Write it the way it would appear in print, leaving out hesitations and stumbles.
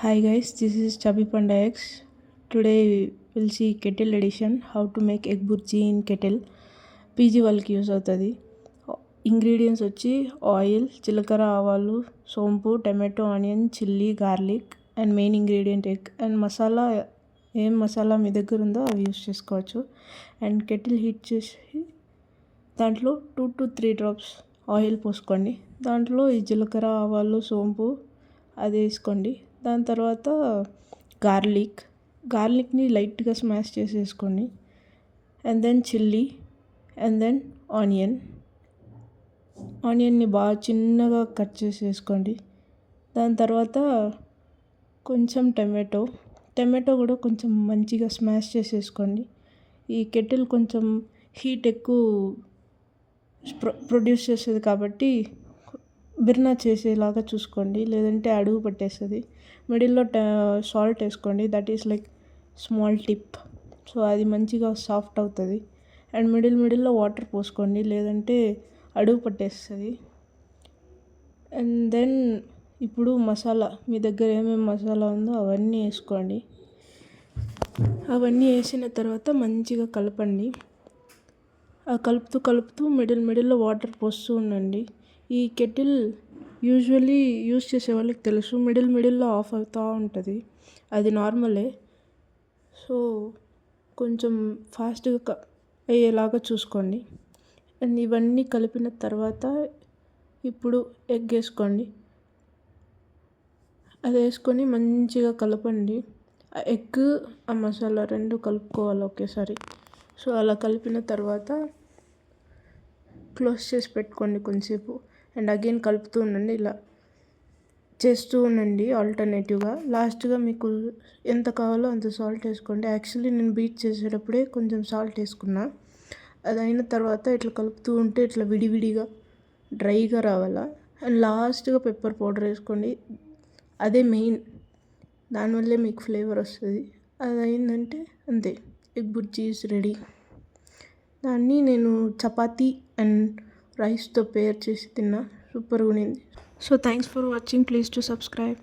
Hi guys, this is Chubby Panda X. Today we'll see kettle edition, how to make egg burji in kettle. PG వాళ్ళకి use అవుతుంది. Ingredients వచ్చి oil, జీలకర్ర, ఆవాలు, సోంపు, tomato, onion, chilli, garlic and main ingredient egg. And masala ఏం మసాలా మీ దగ్గర ఉందో అవి యూస్ చేసుకోవచ్చు. అండ్ కెటిల్ హీట్ చేసి దాంట్లో 2 to 3 drops ఆయిల్ పోసుకోండి. దాంట్లో ఈ జీలకర్ర, ఆవాలు, సోంపు అది వేసుకోండి. దాని తర్వాత గార్లిక్ని లైట్గా స్మాష్ చేసేసుకోండి. And then chilli and then ఆనియన్ని బాగా చిన్నగా కట్ చేసేసుకోండి. దాని తర్వాత కొంచెం టమాటో కూడా కొంచెం మంచిగా స్మాష్ చేసేసుకోండి. ఈ కెటిల్ కొంచెం హీట్ ఎక్కువ ప్రొడ్యూస్ చేస్తుంది కాబట్టి బిర్నా చేసేలాగా చూసుకోండి, లేదంటే అడుగు పట్టేస్తుంది. మిడిల్లో సాల్ట్ వేసుకోండి, that is like small tip. So అది మంచిగా సాఫ్ట్ అవుతుంది. అండ్ మిడిల్లో వాటర్ పోసుకోండి, లేదంటే అడుగు పట్టేస్తుంది. అండ్ దెన్ ఇప్పుడు మసాలా, మీ దగ్గర ఏమేమి మసాలా ఉందో అవన్నీ వేసుకోండి. అవన్నీ వేసిన తర్వాత మంచిగా కలపండి. కలుపుతూ మిడిల్లో వాటర్ పోస్తూ ఉండండి. ఈ కెటిల్ యూజువల్లీ యూస్ చేసే వాళ్ళకి తెలుసు, మిడిల్లో ఆఫ్ అవుతూ ఉంటుంది, అది నార్మలే. సో కొంచెం ఫాస్ట్గా అయ్యేలాగా చూసుకోండి. అండ్ ఇవన్నీ కలిపిన తర్వాత ఇప్పుడు ఎగ్ వేసుకోండి. అది వేసుకొని మంచిగా కలపండి. ఆ ఎగ్, ఆ మసాలా రెండు కలుపుకోవాలి ఒకేసారి. సో అలా కలిపిన తర్వాత క్లోజ్ చేసి పెట్టుకోండి కొంచెంసేపు. అండ్ అగైన్ కలుపుతూ ఉండండి, ఇలా చేస్తూ ఉండండి ఆల్టర్నేటివ్గా. లాస్ట్గా మీకు ఎంత కావాలో అంత సాల్ట్ వేసుకోండి. యాక్చువల్లీ నేను బీట్ చేసేటప్పుడే కొంచెం సాల్ట్ వేసుకున్నా. అది అయిన తర్వాత ఇట్లా కలుపుతూ ఉంటే ఇట్లా విడివిడిగా డ్రైగా రావాలా. అండ్ లాస్ట్గా పెప్పర్ పౌడర్ వేసుకోండి, అదే మెయిన్, దానివల్లే మీకు ఫ్లేవర్ వస్తుంది. అది అయిందంటే అంతే, ఎగ్ బుర్జీ ఈజ్ రెడీ. దాన్ని నేను చపాతీ అండ్ రైస్తో పేర్ చేసి తిన్నా, సూపర్గా ఉండింది. So thanks for watching, please to subscribe.